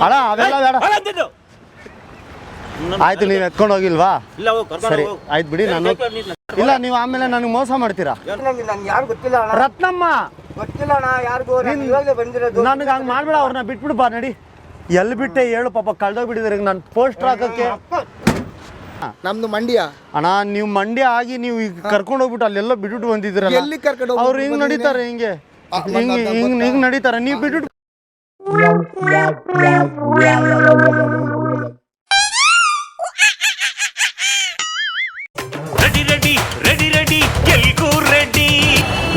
ಅಣ್ಣ ಅವೆಲ್ಲ ಬೇಡ. ಆಯ್ತು, ನೀವು ಎತ್ಕೊಂಡು ಹೋಗಿಲ್ವಾ? ಸರಿ ಆಯ್ತು ಬಿಡಿ. ನಾನು ಇಲ್ಲ, ನೀವು ಆಮೇಲೆ ನನಗೆ ಮೋಸ ಮಾಡ್ತೀರಾ. ರತ್ನಮ್ಮ ನನಗೆ ಹಂಗೆ ಮಾಡ್ಬೇಡ. ಅವ್ರನ್ನ ಬಿಟ್ಬಿಡು ಬಾ. ನಡಿ. ಎಲ್ಲಿ ಬಿಟ್ಟೆ ಹೇಳು? ಪಾಪ ಕಳ್ದೋಗ್ಬಿಟ್ಟಿದ್ರೆ ನಾನು ಪೋಸ್ಟರ್ ಹಾಕಕ್ಕೆ. ನಮ್ದು ಮಂಡ್ಯ ಅಣ್ಣ. ನೀವು ಮಂಡ್ಯ ಆಗಿ ನೀವು ಈಗ ಕರ್ಕೊಂಡು ಹೋಗ್ಬಿಟ್ಟು ಅಲ್ಲೆಲ್ಲ ಬಿಟ್ಬಿಟ್ಟು ಬಂದಿದ್ದೀರಲ್ಲ. ಎಲ್ಲಿ ಕರ್ಕೊಂಡು ಅವ್ರು ಹಿಂಗ್ ನಡೀತಾರೆ, ಹಿಂಗೆ ಹಿಂಗ್ ನಡೀತಾರೆ. ನೀವು ಬಿಟ್ಬಿಟ್ಟು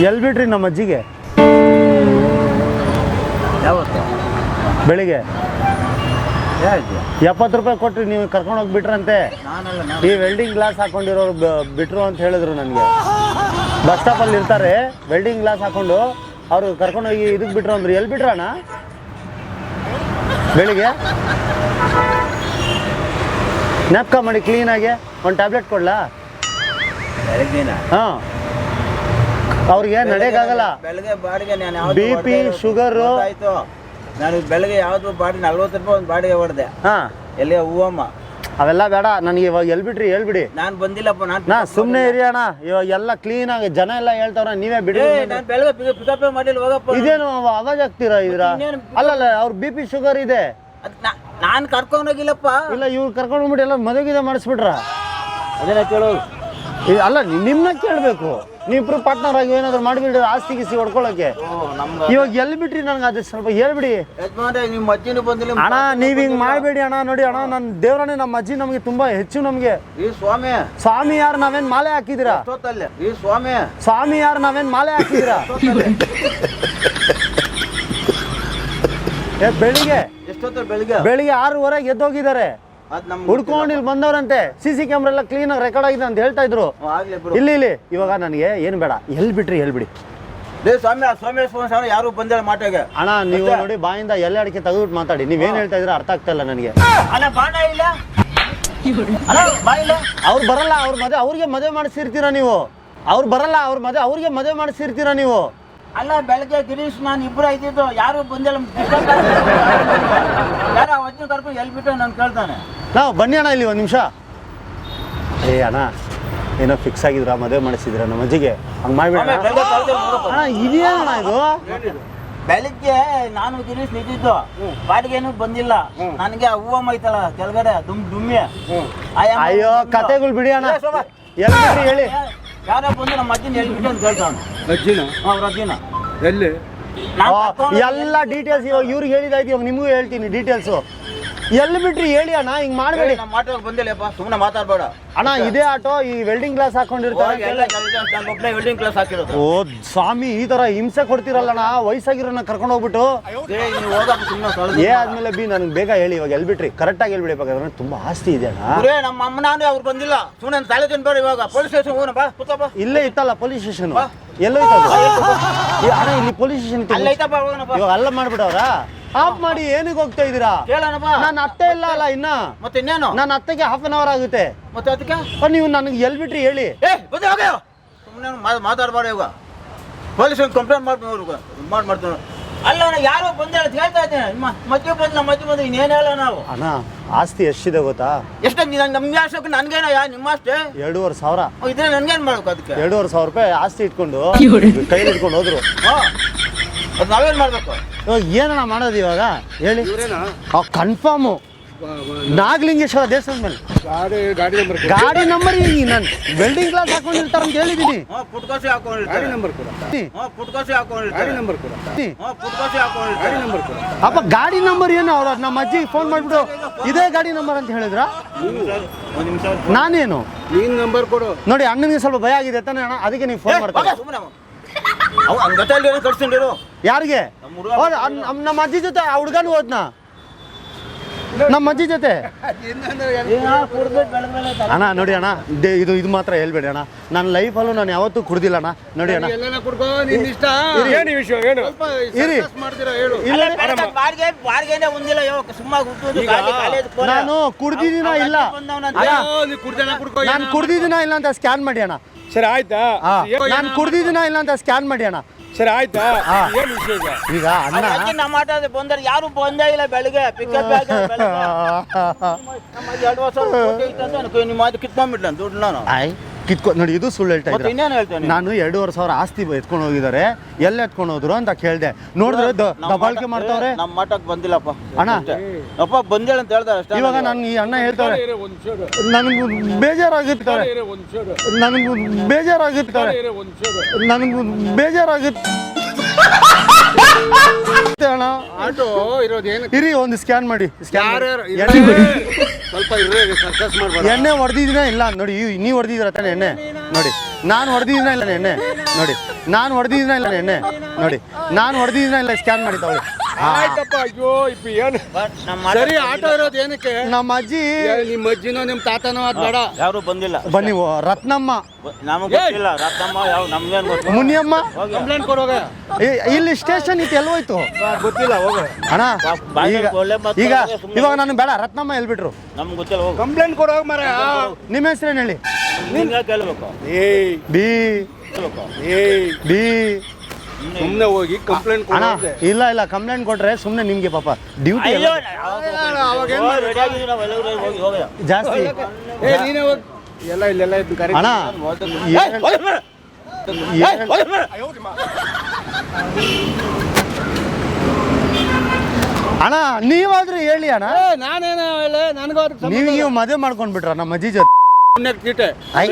ಎಲ್ಲಿ ಬಿಟ್ರಿ ನಮ್ಮ ಅಜ್ಜಿಗೆ? ಯಾವತ್ತು ಬೆಳಿಗ್ಗೆ 70 ರೂಪಾಯಿ ಕೊಟ್ಟು ನೀವು ಕರ್ಕೊಂಡು ಹೋಗಿ ಬಿಟ್ರಂತೆ. ಈ ವೆಲ್ಡಿಂಗ್ ಗ್ಲಾಸ್ ಹಾಕೊಂಡಿರೋರು ಬಿಟ್ರು ಅಂತ ಹೇಳಿದ್ರು ನನಗೆ. ಬಸ್ ಸ್ಟಾಪಲ್ಲಿ ಇರ್ತಾರೆ, ವೆಲ್ಡಿಂಗ್ ಗ್ಲಾಸ್ ಹಾಕೊಂಡು ಅವರು ಕರ್ಕೊಂಡೋಗಿ ಇದಕ್ಕೆ ಬಿಟ್ರು ಅಂದ್ರು. ಎಲ್ಲಿ ಬಿಟ್ರಣ್ಣ ಬೆಳಿಗ್ಗೆ? ಜ್ಞಾಪಕ ಮಾಡಿ ಕ್ಲೀನಾಗಿ ಒಂದು ಟ್ಯಾಬ್ಲೆಟ್ ಕೊಡ್ಲಾ? ಹಾಂ, ಅವ್ರಿಗೆ ನಡೆಯೋಕ್ಕಾಗಲ್ಲ. ಬೆಳಗ್ಗೆ ಬಾಡಿಗೆ BP ಶುಗರು. ನಾನು ಬೆಳಗ್ಗೆ ಯಾವ್ದು ಬಾಡಿ 40 ರೂಪಾಯಿ ಒಂದು ಬಾಡಿಗೆ ಹೊಡೆದೆ. ಹಾಂ, ಎಲ್ಲಿ ಹೂವಮ್ಮ ಅವೆಲ್ಲ ಬೇಡ ನನಗೆ. ಇವಾಗ ಎಲ್ಲಿ ಬಿಟ್ರಿ ಹೇಳ್ಬಿಡಿ. ನಾನು ಬಂದಿಲ್ಲಪ್ಪ. ನಾ ಸುಮ್ಮನೆ ಇರಿ ಅಣ್ಣ. ಇವಾಗ ಎಲ್ಲ ಕ್ಲೀನಾಗಿ ಜನ ಎಲ್ಲ ಹೇಳ್ತಾವ್ರ, ನೀವೇ ಬಿಡಿ. ನಾನು ಬೆಳಗ್ಗೆ ಪಿಕಪ್ ಮಾಡಿಲ್ಲ, ಹೋಗಪ್ಪ. ಇದೇನು ಅವಾಜ್ ಆಗ್ತೀರಾ ಇದ್ರ? ಅಲ್ಲಲ್ಲ, ಅವ್ರ BP ಶುಗರ್ ಇದೆ. ನಾನು ಕರ್ಕೊಂಡೋಗಿಲ್ಲಪ್ಪ. ಇಲ್ಲ, ಇವ್ರು ಕರ್ಕೊಂಡು ಹೋಗ್ಬಿಟ್ಟು ಎಲ್ಲ ಮದುವೆ ಮಾಡಿಸ್ಬಿಟ್ರ? ಅದೇನ ಕೇಳೋರು. ಅಲ್ಲ, ನಿಮ್ಮನ್ನ ಕೇಳಬೇಕು. ನೀವಿಬ್ರು ಪಾರ್ಟ್ನರ್ ಆಗಿ ಏನಾದ್ರು ಮಾಡಿಬಿಡ್ರಿ, ಆಸ್ತಿ ಗಿಸ್ತಿ ಹೊಡ್ಕೊಳಕ್ಕೆ. ಇವಾಗ ಎಲ್ಲಿ ಬಿಟ್ರಿ ನನಗೆ ಅದು ಸ್ವಲ್ಪ ಹೇಳ್ಬಿಡಿ. ನಿಮ್ಮ ಅಜ್ಜಿನೂ ಬಂದಿಲ್ಲ ಅಣ್ಣ. ನೀವ್ ಹಿಂಗ್ ಮಾಡ್ಬೇಡಿ ಅಣ್ಣ. ನೋಡಿ ಅಣ್ಣ, ನನ್ನ ದೇವ್ರನೇ ನಮ್ಮ ಅಜ್ಜಿ ನಮಗೆ ತುಂಬಾ ಹೆಚ್ಚು. ನಮ್ಗೆ ಈ ಸ್ವಾಮಿ ಯಾರು? ನಾವೇನ್ ಮಾಲೆ ಹಾಕಿದಿರಾ? ಈ ಸ್ವಾಮಿ ಯಾರು? ನಾವೇನ್ ಮಾಲೆ ಹಾಕಿದಿರಾ? ಬೆಳಿಗ್ಗೆ ಬೆಳಿಗ್ಗೆ 6:15 ಎದ್ದೋಗಿದ್ದಾರೆ. ಹುಡ್ಕೊಂಡು ಇಲ್ಲಿ ಬಂದವ್ರಂತೆ. CC ಕ್ಯಾಮ್ರಾ ಎಲ್ಲ ಕ್ಲೀನ್ ಆಗಿ ರೆಕಾರ್ಡ್ ಆಗಿದೆ ಅಂತ ಹೇಳ್ತಾ ಇದ್ರು. ಇಲ್ಲಿ ಇವಾಗ ನನಗೆ ಏನು ಬೇಡ, ಎಲ್ಲಿ ಬಿಟ್ರಿ ಹೇಳ್ಬಿಡಿ. ಯಾರು ಬಂದಿಲ್ಲ ಮಾತಾಗೆ. ಅಣ್ಣ, ನೀವು ನೋಡಿ ಬಾಯಿಂದ ಎಲೆ ಅಡಿಕೆ ತೆಗೆದ್ಬಿಟ್ಟು ಮಾತಾಡಿ. ನೀವೇನ್ ಹೇಳ್ತಾ ಇದ್ರೆ ಅರ್ಥ ಆಗ್ತಾ ಇಲ್ಲ ನನಗೆ. ಅವ್ರು ಬರಲ್ಲ. ಅವ್ರಿಗೆ ಮದುವೆ ಮಾಡಿಸಿರ್ತೀರಾ ನೀವು. ಅವ್ರು ಬರಲ್ಲ. ಅವ್ರಿಗೆ ಮದುವೆ ಮಾಡಿಸಿರ್ತೀರಾ ನೀವು. ಅಲ್ಲ, ಬೆಳಗ್ಗೆ ಗಿರೀಶ್ ನಾನು ಇಬ್ರು ಇದ್ದಿದ್ದು, ಯಾರು ಬಂದಿಲ್ಲ. ಯಾರು ಅಜ್ಜನ ಕರ್ಕೊಂಡು ಎಲ್ಲಿ ಬಿಟ್ಟು ನಾನು ಕೇಳ್ತಾನೆ. ನಾವು ಬನ್ನಿ ಅಣ್ಣ ಇಲ್ಲಿ 1 ನಿಮಿಷ. ಅಣ್ಣ, ಏನೋ ಫಿಕ್ಸ್ ಆಗಿದ್ರ? ಮದುವೆ ಮಾಡಿಸಿದ್ರ ನಮ್ಮ ಅಜ್ಜಿಗೆ? ಹಂಗೆ ಮಾಡ್ಬೇಡ ಅಣ್ಣ. ಇದೇನಣ್ಣ ಇದು? ಬೆಳಿಗ್ಗೆ ನಾನು ಗಿರೀಶ್ ನಿಂತಿದ್ದು, ಬಾಡಿಗೆನೂ ಬಂದಿಲ್ಲ. ನನಗೆ ಹೂವಮ್ಮ ಐತಲ್ಲ ಕೆಳಗಡೆ ದುಮ್ಮಿ. ಅಯ್ಯೋ, ಕತೆಗಳು ಬಿಡಿ ಅಣ್ಣ. ಎಲ್ಲಿ ಹೇಳಿ? ಯಾರೋ ಬಂದು ನಮ್ಮ ಅಜ್ಜಿನ ಎಲ್ಲಿ ಬಿಟ್ಟು ಅಂತ ಕೇಳ್ತಾನೆ. ಅವ್ರ ಅಜ್ಜಿನ ಎಲ್ಲಿ? ಎಲ್ಲ ಡೀಟೇಲ್ಸ್ ಇವಾಗ ಇವ್ರಿಗೆ ಹೇಳಿದಾಯ್ತು. ಇವಾಗ ನಿಮಗೂ ಹೇಳ್ತೀನಿ ಡೀಟೇಲ್ಸು. ಎಲ್ಲಿ ಬಿಟ್ರಿ ಹೇಳಿ ಅಣ್ಣ. ಹಿಂಗ್ ಮಾಡಬೇಡಿ. ನಮ್ಮ ಆಟೋ ಬಂದಿಲ್ಲಪ್ಪ, ಸುಮ್ಮನೆ ಮಾತಾಡ್ಬೇಡ ಅಣ್ಣ. ಇದೇ ಆಟೋ ಈ ವೆಲ್ಡಿಂಗ್ ಗ್ಲಾಸ್ ಹಾಕೊಂಡಿರ್ತಾರೆ. ವೆಲ್ಡಿಂಗ್ ಕ್ಲಾಸ್ ಹಾಕಿರೋದು. ಓ ಸ್ವಾಮಿ, ಈ ತರ ಹಿಂಸೆ ಕೊಡ್ತಿರಲ್ಲಣ್ಣ ವಯಸ್ಸಾಗಿರೋನ ಕರ್ಕೊಂಡು ಹೋಗ್ಬಿಟ್ಟು. ಆದ್ಮೇಲೆ ನನಗೆ ಬೇಗ ಹೇಳಿ ಇವಾಗ ಎಲ್ಲಿ ಬಿಟ್ರಿ ಕರೆಕ್ಟ್ ಆಗಿ ಹೇಳ್ಬಿಡಿ. ಬೇಕಾದ್ರೆ ತುಂಬಾ ಆಸ್ತಿ ಇದೆ ಅಣ್ಣ. ನಮ್ಮ ಅಮ್ಮನಾನು ಅವ್ರು ಬಂದಿಲ್ಲ. ಸುಮ್ಮನೆ ತಲೆ ತಿನ್ಬೇಡ. ಇವಾಗ ಪೊಲೀಸ್ ಸ್ಟೇಷನ್ ಹೋಗೋಣ ಬಾ. ಇಲ್ಲೇ ಇತ್ತಲ್ಲ ಪೊಲೀಸ್ ಸ್ಟೇಷನ್. ಎಲ್ಲೋ ಅಣ್ಣ, ಇಲ್ಲಿ ಪೊಲೀಸ್ ಸ್ಟೇಷನ್ ಇವಾಗ ಅಲ್ಲ ಮಾಡ್ಬಿಟ್ಟವ್ರ. ಆಫ್ ಮಾಡಿ ಏನಕ್ಕೆ ಹೋಗ್ತಾ ಇದೀರಾ? ನಾನು ಅತ್ತೆ ಇಲ್ಲ ಅಲ್ಲ ಇನ್ನ. ಮತ್ತೆ ಇನ್ನೇನು? ನನ್ನ ಅತ್ತೆಗೆ 1/2 hour ಆಗುತ್ತೆ. ಮತ್ತೆ ಅದಕ್ಕೆ ನೀವು ನನಗೆ ಎಲ್ಲಿ ಬಿಟ್ರಿ ಹೇಳಿ? ಸುಮ್ಮನೆ ಮಾತಾಡ್ಬೇಡ. ಇವಾಗ ಪೊಲೀಸ್ ಕಂಪ್ಲೇಂಟ್ ಮಾಡ್ತೀನಿ. ಅಲ್ಲ, ಯಾರು ಬಂದಿಲ್ಲ ಅಂತ ಹೇಳ್ತಾ ಇದ್ದೇನೆ. ಮಧ್ಯೆ ಬಂದು ಇನ್ನೇನು ಹೇಳ ನಾವು. ಅಣ್ಣ, ಆಸ್ತಿ ಎಷ್ಟಿದೆ ಗೊತ್ತಾ? ಎಷ್ಟು? ನಮ್ಗೆ ಅಷ್ಟಕ್ಕೆ ನನ್ಗೇನ ನಿಮ್ಮ ಅಷ್ಟೇ 2,500 ಇದ್ರೆ ನನ್ಗೇನ್ ಮಾಡ್ಬೇಕು? ಅದಕ್ಕೆ 2,500 ರೂಪಾಯಿ ಆಸ್ತಿ ಇಟ್ಕೊಂಡು ಕೈಲಿ ಇಟ್ಕೊಂಡು ಹೋದ್ರು. ಅದು ನಾವೇನ್ ಮಾಡ್ಬೇಕು? ಇವಾಗ ಏನಣ್ಣ ಮಾಡೋದು ಇವಾಗ ಹೇಳಿ? ಕನ್ಫರ್ಮು ನಾಗಲಿಂಗೇಶ್ವರ ದೇವಸ್ಥಾನದ ಮೇಲೆ ಗಾಡಿ ನಂಬರ್. ನಾನು ವೆಲ್ಡಿಂಗ್ ಗ್ಲಾಸ್ ಹಾಕೊಂಡಿರ್ತಾರ ಅಂತ ಹೇಳಿದೀನಿ. ಅಪ್ಪ ಗಾಡಿ ನಂಬರ್ ಏನು? ಅವ್ರ ನಮ್ಮ ಅಜ್ಜಿಗೆ ಫೋನ್ ಮಾಡ್ಬಿಟ್ಟು ಇದೇ ಗಾಡಿ ನಂಬರ್ ಅಂತ ಹೇಳಿದ್ರ? ನಾನೇನು ನಂಬರ್ ಕೊಡು ನೋಡಿ. ಅಣ್ಣನಿಗೆ ಸ್ವಲ್ಪ ಭಯ ಆಗಿದೆ ತಾನೆ ಅಣ್ಣ, ಅದಕ್ಕೆ ನೀವು ಫೋನ್ ಮಾಡ್ತಾರೆ. ಯಾರಿಗೆ? ನಮ್ಮ ಅಜ್ಜಿ ಜೊತೆ ಆ ಹುಡುಗನು ಹೋದ್ನ. ನಮ್ಮ ಅಜ್ಜಿ ಜೊತೆ ಅಣ್ಣ. ನೋಡಿ ಅಣ್ಣ, ಇದು ಮಾತ್ರ ಹೇಳ್ಬೇಡಿ ಅಣ್ಣ. ನನ್ನ ಲೈಫಲ್ಲೂ ನಾನು ಯಾವತ್ತೂ ಕುಡ್ದಿಲ್ಲ ಅಣ್ಣ. ನೋಡಿ ಅಣ್ಣ, ನಾನು ಕುಡ್ದಿದ್ದೀನ ಇಲ್ಲ, ನಾನು ಕುಡ್ದಿದ್ದೀನ ಇಲ್ಲ ಅಂತ ಸ್ಕ್ಯಾನ್ ಮಾಡಿ ಅಣ್ಣ. ಸರಿ ಆಯ್ತಾ? ನಾನು ಕುಡ್ದಿದ್ದೀನ ಇಲ್ಲ ಅಂತ ಸ್ಕ್ಯಾನ್ ಮಾಡಿ ಅಣ್ಣ. ಸರಿ ಆಯ್ತಾ ಹಾ. ಏನು ವಿಷಯ ಈಗ? ಈಗ ಅಣ್ಣ ನಾ ಮಾತಾಡಿದೆ ಬಂದರೆ ಯಾರು ಬಂದೇ ಇಲ್ಲ ಬೆಳಿಗ್ಗೆ ಪಿಕಪ್ ನಮ್ಮ 2 ವರ್ಷ ನಿಮ್ಮ ಮಾತು ಕಿತ್ಕೊಂಡ್ಬಿಟ್ಲ ದುಡ್ಡು ನಾನು ಆಯ್ ಕಿತ್ಕೊ ನೋಡಿ, ಇದು ಸುಳ್ಳು ಹೇಳ್ತಾ ಮತ್ತೆ ಇದ್ರೆ. ಇನ್ನೇನು ಹೇಳ್ತೇನೆ ನಾನು 2,500,000 ಆಸ್ತಿ ಎತ್ಕೊಂಡು ಹೋಗಿದ್ದಾರೆ, ಎಲ್ಲಿ ಎತ್ಕೊಂಡು ಹೋದ್ರು ಅಂತ ಕೇಳಿದೆ. ನೋಡಿದ್ರೆ ದಬಾಳಿಕೆ ಮಾಡ್ತಾವ್ರೆ. ನಮ್ಮ ಮಠಕ್ಕೆ ಬಂದಿಲ್ಲಪ್ಪ ಅಣ್ಣ ಅಪ್ಪ ಬಂದೇಳ ಅಂತ ಹೇಳ್ತಾರೆ ಅಷ್ಟೇ. ಇವಾಗ ನಾನು ಈ ಅಣ್ಣ ಹೇಳ್ತಾರೆ ಇರೇ ಒಂದ್ ಚೂರು. ನನಗೂ ಬೇಜಾರಾಗುತ್ತಾರೆ, ಇರೇ ಒಂದ್ ಚೂರು. ನನಗೂ ಬೇಜಾರಾಗುತ್ತಾರೆ, ಇರೇ ಒಂದ್ ಚೂರು. ನನಗೂ ಬೇಜಾರಾಗುತ್ತೆ ಅಣ್ಣ. ಆಟೋ ಇರೋದು ಏನು? ಇರಿ ಒಂದು ಸ್ಕ್ಯಾನ್ ಮಾಡಿ, ಯಾರ್ಯಾರು ಸ್ವಲ್ಪ ಇರ್ರಿ, ಸರ್ಕಸ್ ಮಾಡ್ಬೇಡ. ಎಣ್ಣೆ ಹೊಡೆದಿದ್ದೀನ ಇಲ್ಲ ನೋಡಿ, ನೀವು ಹೊಡೆದಿದ್ದೀರ ತಾನೆ ಎಣ್ಣೆ ನೋಡಿ. ನಾನು ಹೊಡೆದಿದ್ದೀನ ಇಲ್ಲ ಎಣ್ಣೆ ನೋಡಿ, ನಾನು ಹೊಡೆದಿದ್ದೀನ ಇಲ್ಲ ಎಣ್ಣೆ ನೋಡಿ, ನಾನು ಹೊಡೆದಿದ್ದೀನ ಇಲ್ಲ ಸ್ಕ್ಯಾನ್ ಮಾಡಿ ತಗೊಳ್ಳಿ. ಆಯ್ತಪ್ಪ. ಅಯ್ಯೋ ಇಪ್ಪ ಏನು ಸರಿ, ಆಟೋ ಇರೋದು ಏನಕ್ಕೆ? ನಮ್ಮ ಅಜ್ಜಿ ನಿಮ್ಮ ಅಜ್ಜಿನೋ ನಿಮ್ಮ ತಾತನೋ ಅದು ಬೇಡ. ಯಾರು ಬಂದಿಲ್ಲ. ಬನ್ನಿ, ರತ್ನಮ್ಮ, ನಮಗೆ ಗೊತ್ತಿಲ್ಲ. ರತ್ನಮ್ಮ ಯಾವ ನಮ್ಗೇನು ಗೊತ್ತು? ಮುನಿಯಮ್ಮ ಕಂಪ್ಲೇಂಟ್ ಕೊಡೋಗ. ಇಲ್ಲಿ ಸ್ಟೇಷನ್ ಇತ್ತು, ಎಲ್ಲೋಯ್ತು ಗೊತ್ತಿಲ್ಲ ಹೋಗ. ಅಣ್ಣ. ಬಾಯಿ ಈಗ ಒಳ್ಳೆ ಮಾತು ಈಗ ಮಾತಾಡಿದ್ರೆ ಸುಮ್ನೆ ಇವಾಗ ನಾನು ಬೇಡ, ರತ್ನಮ್ಮ ಎಲ್ಬಿಟ್ರು. ನಮ್ಗೆ ಗೊತ್ತಿಲ್ಲ ಹೋಗು. ಕಂಪ್ಲೇಂಟ್ ಕೊಡೋಗ ಮರ. ನಿಮ್ಮ ಹೆಸರೇನು ಹೇಳಿ? ನಿನ್ಗೆ ಕೇಳ್ಬೇಕು ಏಯ್ ಬಿ ಕೇಳ್ಬೇಕು. ಏಯ್ ಬಿ ಸುಮ್ಮನೆ ಹೋಗಿ ಕಂಪ್ಲೇಂಟ್ ಅಣ್ಣ. ಕೊಡೋದೆ. ಇಲ್ಲ ಕಂಪ್ಲೇಂಟ್ ಕೊಟ್ರೆ ಸುಮ್ಮನೆ ನಿಮ್ಗೆ ಪಾಪ ಡ್ಯೂಟಿ ಅಯ್ಯೋ ಅವಾಗ ಏನ್ ರೆಡಿ ಆಗಿದ್ದೀವಿ ನಾವು ಎಲ್ಲರೂ ಹೋಗಿ ಹೋಗಿ ಜಾಸ್ತಿ. ಏ ನೀನೇ ಹೋಗಿ ಎಲ್ಲ ಇಲ್ಲೆಲ್ಲ ಇದ್ದು ಕರಿ. ಅಣ್ಣ ಅಣ್ಣ ನೀವಾದ್ರೂ ಹೇಳಿ ಅಣ್ಣ. ನಾನೇನ ಹೇಳ ನನಗೂ ನೀವು ಮದುವೆ ಮಾಡ್ಕೊಂಡ್ಬಿಟ್ರ ನಮ್ಮ ಅಜ್ಜಿ ಜೊತೆ? ಕೀಟೆ ಐ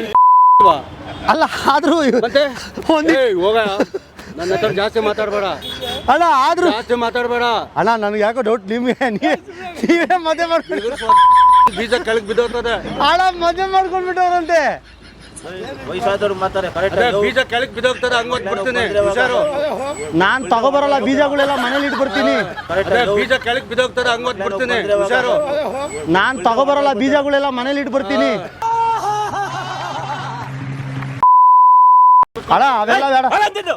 ಅಲ್ಲ ಆದ್ರೂ ಮತ್ತೆ ಒಂದು ಏಯ್ ಹೋಗ, ನನ್ನ ಹತ್ರ ಜಾಸ್ತಿ ಮಾತಾಡ್ಬೇಡ, ಅಲ್ಲ ಆದ್ರೂ ಜಾಸ್ತಿ ಮಾತಾಡ್ಬೇಡ. ಅಣ್ಣ ನನಗೆ ಯಾಕೋ ಡೌಟ್, ನೀವೇ ಮದುವೆ ಮಾಡ್ಕೊಂಡು ಬೀಜ ಕೆಳಗೆ ಬಿದ್ದೋಗ್ತದೆ. ಅಣ್ಣ ಮದುವೆ ಮಾಡ್ಕೊಂಡ್ಬಿಟ್ಟವ್ರಂತೆ. ವಯಸ್ಸಾದವ್ರು ಮಾತಾರೆ ಅದೇ ಕರೆಕ್ಟ್. ಬೀಜ ಕೆಳಗೆ ಬಿದ್ದೋಗ್ತದೆ, ಹಂಗೋದ್ ಬಿಡ್ತೀನಿ ಹುಷಾರು. ನಾನ್ ತಗೋಬರಲ್ಲ, ಬೀಜಗಳೆಲ್ಲ ಮನೇಲಿ ಇಟ್ಬಿಡ್ತೀನಿ. ಅದೇ ಬೀಜ ಕೆಳಗೆ ಬಿದ್ದೋಗ್ತದೆ, ಹಂಗೋದ್ ಬಿಡ್ತೀನಿ ಹುಷಾರು. ನಾನ್ ತಗೋಬರಲ್ಲ, ಬೀಜಗಳೆಲ್ಲ ಮನೇಲಿ ಇಟ್ಬಿಡ್ತೀನಿ. ಅಣ್ಣ ಅವೆಲ್ಲ ಬೇಡ, ಅಣ್ಣ, ಅವೆಲ್ಲ ಬೇಡ.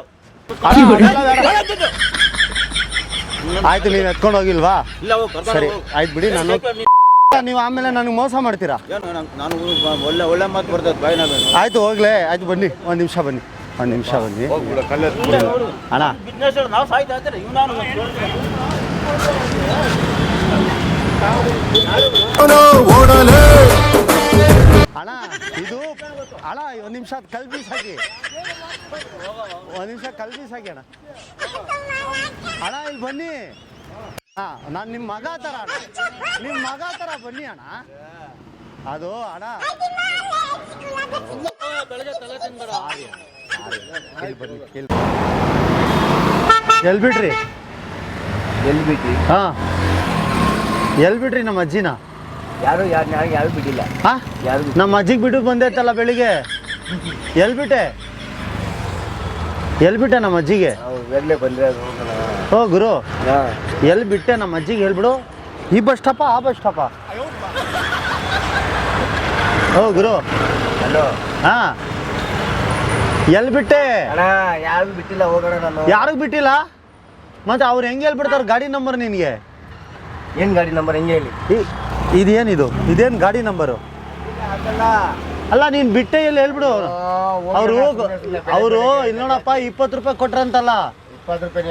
ಆಯ್ತು, ನೀವು ಎತ್ಕೊಂಡು ಹೋಗಿಲ್ವಾ? ಇಲ್ಲ ಹೋಗಿ ಸರಿ ಆಯ್ತು ಬಿಡಿ. ನಾನು ನೀವು ಆಮೇಲೆ ನನಗೆ ಮೋಸ ಮಾಡ್ತೀರಾ? ನಾನು ಒಳ್ಳೆ ಒಳ್ಳೆ ಮಾತು ಬರ್ತದೆ ಬಾಯಿನಾಗ. ಆಯ್ತು ಹೋಗ್ಲೇ, ಆಯ್ತು ಬನ್ನಿ, ಒಂದು ನಿಮಿಷ ಬನ್ನಿ. ಅಣ್ಣ ಬಿಸ್ನೆಸ್ ನಾವು ಸಾಯ್ತಾ ಇದ್ದಾರೆ ಇವ್ ನಾನು ಅಣ್ಣ ಇದು ಅಣ್ಣ ಒಂದು ನಿಮಿಷ ಕಲ್ಬೀಸಾಕಿ, ಒಂದು ನಿಮಿಷ ಕಲ್ಬೀಸಾಕಿ ಅಣ್ಣ. ಅಣ್ಣ ಇಲ್ಲಿ ಬನ್ನಿ. ಹಾಂ, ನಾನು ನಿಮ್ಮ ಮಗ ಥರ ಅಣ್ಣ, ನಿಮ್ಮ ಮಗ ಥರ ಬನ್ನಿ ಅಣ್ಣ. ಅದು ಅಣ್ಣ ಎಲ್ಲಿ ಬಿಟ್ರಿ? ಹಾಂ, ಎಲ್ಲಿ ಬಿಟ್ರಿ ನಮ್ಮ ಅಜ್ಜಿನ? ಯಾರು ಬಿಟ್ಟಿಲ್ಲ. ಹಾಂ, ನಮ್ಮ ಅಜ್ಜಿಗೆ ಬಿಟ್ಟು ಬಂದೈತಲ್ಲ ಬೆಳಿಗ್ಗೆ. ಎಲ್ಲಿ ಬಿಟ್ಟೆ ನಮ್ಮ ಅಜ್ಜಿಗೆ? ಓ ಗುರು, ಎಲ್ಲಿ ಬಿಟ್ಟೆ ನಮ್ಮ ಅಜ್ಜಿಗೆ ಹೇಳ್ಬಿಡು. ಈ ಬಸ್ ಸ್ಟಾಪ ಆ ಬಸ್ ಸ್ಟಾಪ? ಓ ಗುರು, ಹಲೋ. ಹಾಂ, ಎಲ್ಲಿ ಬಿಟ್ಟೆ? ಯಾರು ಬಿಟ್ಟಿಲ್ಲ, ಹೋಗೋಣ ನಾನು. ಯಾರಿಗೂ ಬಿಟ್ಟಿಲ್ಲ? ಮತ್ತೆ ಅವ್ರು ಹೆಂಗೆ ಹೇಳ್ಬಿಡ್ತಾರೆ ಗಾಡಿ ನಂಬರ್ ನಿನಗೆ? ಏನು ಗಾಡಿ ನಂಬರ್ ಹೆಂಗೆ ಹೇಳಿ? ಇದೇನಿದು? ಇದೇನು ಗಾಡಿ ನಂಬರು? ಅಲ್ಲ ನೀನು ಬಿಟ್ಟೆ ಎಲ್ಲಿ ಹೇಳ್ಬಿಡು. ಅವರು ಇಲ್ಲಿ ನೋಡಪ್ಪ 20 ರೂಪಾಯಿ ಕೊಟ್ರಂತಲ್ಲ. 20 ರೂಪಾಯಿ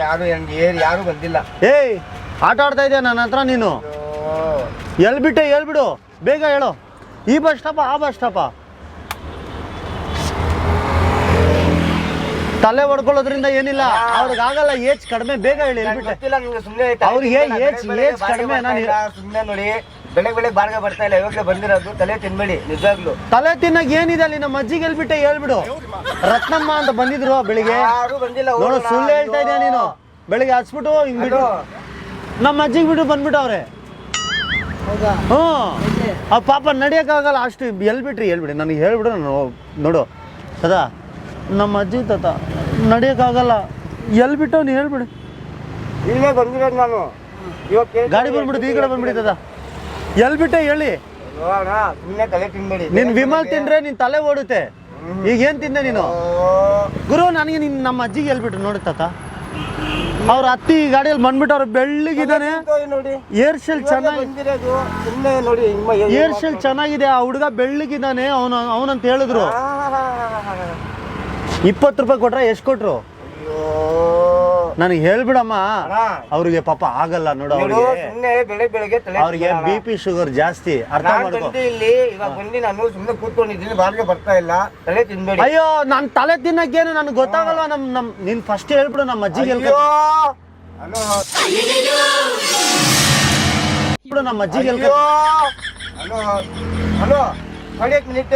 ಯಾರು ಬಂದಿಲ್ಲ. ಏಯ್ ಆಟ ಆಡ್ತಾ ಇದೆಯಾ ನನ್ನ ಹತ್ರ ನೀನು? ಎಲ್ಲಿ ಬಿಟ್ಟೆ ಹೇಳ್ಬಿಡು, ಬೇಗ ಹೇಳು. ಈ ಬಸ್ ಸ್ಟಾಪ ಆ ಬಸ್ ಸ್ಟಾಪ? ತಲೆ ಹೊಡ್ಕೊಳ್ಳೋದ್ರಿಂದ ಏನಿಲ್ಲ, ಅವ್ರಿಗೆ ಆಗಲ್ಲ. ಏಜ್ ಕಡಿಮೆ, ಬೇಗ ಹೇಳಿ. ಅವ್ರಿಗೆ ಏಜ್ ಕಡಿಮೆ. ನಾನು ಸುಮ್ಮನೆ ನೋಡಿ, ಬೆಳಗ್ಗೆ ಬಾಳ್ಗೆ ಬರ್ತಾ ಇಲ್ಲ, ಇವಾಗಲೇ ಬಂದಿರೋದು. ತಲೆ ತಿನ್ಬೇಡಿ ನಿಜವಾಗ್ಲು. ತಲೆ ತಿನ್ನಕ್ ಏನಿದೆ ಅಲ್ಲಿ? ನಮ್ಮ ಅಜ್ಜಿಗೆ ಹೇಳ್ಬಿಟ್ಟೆ ಹೇಳ್ಬಿಡು. ರತ್ನಮ್ಮ ಅಂತ ಬಂದಿದ್ರು ಬೆಳಿಗ್ಗೆ. ಯಾರು ಬಂದಿಲ್ಲ. ನೋಡು ಸುಳ್ಳು ಹೇಳ್ತಾ ಇದೆಯಾ ನೀನು? ಬೆಳಿಗ್ಗೆ ಹಚ್ಬಿಟ್ಟು ಹಿಂಗ್ ಬಿಟ್ಟು ನಮ್ಮ ಅಜ್ಜಿಗೆ ಬಿಟ್ಟು ಬಂದ್ಬಿಟ್ಟವ್ರೆ. ಹ್ಞೂ, ಆ ಪಾಪ ನಡಿಯೋಕ್ಕಾಗಲ್ಲ ಅಷ್ಟು. ಎಲ್ಲಿ ಬಿಟ್ರಿ ಹೇಳ್ಬಿಡಿ, ನನಗೆ ಹೇಳ್ಬಿಡು. ನಾನು ನೋಡು ಸದಾ ನಮ್ಮ ಅಜ್ಜಿ ತಾತ ನಡಿಯೋಕ್ಕಾಗಲ್ಲ. ಎಲ್ಲಿ ಬಿಟ್ಟು ನೀನು ಹೇಳ್ಬಿಡು. ಇಲ್ಲೇ ಬಂದಿರೋದು ನಾನು. ಇವಾಗ ಗಾಡಿ ಬಂದ್ಬಿಡುದು, ಈ ಕಡೆ ಬಂದ್ಬಿಡಿತದ. ಎಲ್ಲಿ ಬಿಟ್ಟೆ ಹೇಳಿ. ಸುಮ್ಮನೆ ತಲೆ ತಿನ್ಬೇಡಿ. ನೀನು ವಿಮಲ್ ತಿಂದ್ರೆ ನಿನ್ ತಲೆ ಓಡುತ್ತೆ. ಈಗ ಏನ್ ತಿಂದೆ ನೀನು? ಗುರು, ನನಗೆ ನೀನು ನಮ್ಮ ಅಜ್ಜಿಗೆ ಹೇಳ್ಬಿಟ್ರು ನೋಡಿ ತಾತ. ಅವ್ರ ಅತ್ತಿ ಗಾಡಿಯಲ್ಲಿ ಬಂದ್ಬಿಟ್ಟು ಬೆಳ್ಳಿಗಿದ್ದಾನೆ. ಏರ್ಶೆಲ್ ಚೆನ್ನಾಗಿ, ಏರ್ಶೆಲ್ ಚೆನ್ನಾಗಿದೆ. ಆ ಹುಡುಗ ಬೆಳ್ಳಿಗಿದ್ದಾನೆ. ಅವನಂತ ಹೇಳಿದ್ರು. 20 ರೂಪಾಯಿ ಕೊಟ್ರೆ ಎಷ್ಟು ಕೊಟ್ರು? ನನಗೆ ಹೇಳ್ಬಿಡಮ್ಮ. ಅವ್ರಿಗೆ ಪಾಪ ಆಗಲ್ಲ ನೋಡು, ಸುಮ್ಮನೆ ಬೆಳಗ್ಗೆ ತಲೆ ಅವ್ರಿಗೆ BP ಶುಗರ್ ಜಾಸ್ತಿ, ಅರ್ಥ ಮಾಡ್ಕೊ. ಇಲ್ಲಿ ಇವಾಗ ಬಂದು ನಾನು ಸುಮ್ಮನೆ ಕೂತ್ಕೊಂಡಿದ್ದೀನಿ, ಬಾರ್ಗೆ ಬರ್ತಾ ಇಲ್ಲ, ತಲೆ ತಿನ್ಬೇಡಿ. ಅಯ್ಯೋ ನಾನು ತಲೆ ತಿನ್ನಕ್ಕೇನು ನನಗೆ ಗೊತ್ತಾಗಲ್ವಾ? ನೀನ್ ಫಸ್ಟ್ ಹೇಳ್ಬಿಡು ನಮ್ಮ ಅಜ್ಜಿಗೆ. ನಮ್ಮ ಅಜ್ಜಿಗೆ ಹಲೋ ಕಡಿಯಕ್ ಮಿನಿಟ್